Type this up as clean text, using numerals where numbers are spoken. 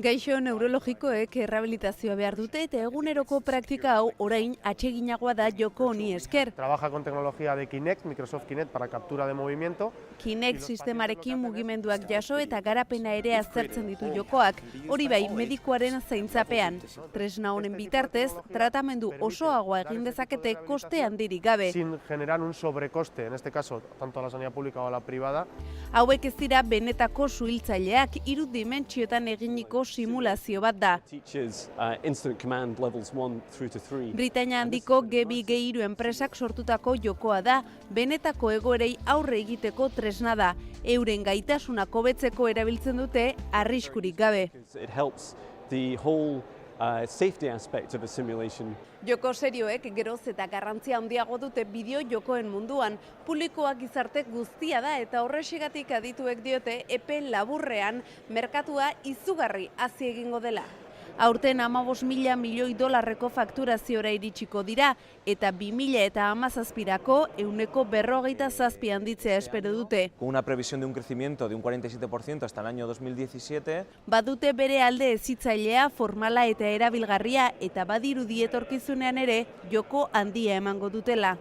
Gaixo neurologikoek errehabilitazioa behar dute eta eguneroko praktika hau orain atseginagoa da joko honi esker. Trabaja con tecnología de Kinect, Microsoft Kinect para captura de movimiento. Kinect sistemarekin mugimenduak jaso eta garapena ere aztertzen ditu jokoak, hori bai medikuaren zaintzapean. Tresna honen bitartez, tratamendu osoagoa egin dezakete koste handirik gabe. Sin generar un sobrecoste, en este caso, tanto a la sanidad pública o a la privada. Hauek ez dira benetako suhiltzaileak, 3 dimentsioetan eginiko simulazio bat da. Britainia handiko G2G3 enpresak sortutako jokoa da, benetako egoerei aurre egiteko tresna da. Euren gaitasuna hobetzeko erabiltzen dute arriskurik gabe. Safety aspect of a simulation. Joko serioek geroz eta garrantzia handiago dute bideo jokoen munduan. Publikoak gizarte guztia da eta horrexegatik adituek diote epe laburrean merkatua izugarri hazi egingo dela. Aurten 15.000 milioi dolarreko fakturaziora iritsiko dira eta 2017ko 147 handitzea espero dute. Con una previsión de un crecimiento de un 47% hasta el año 2017. Badute bere alde hezitzailea, formala eta erabilgarria eta badirudi etorkizunean ere joko handia emango dutela.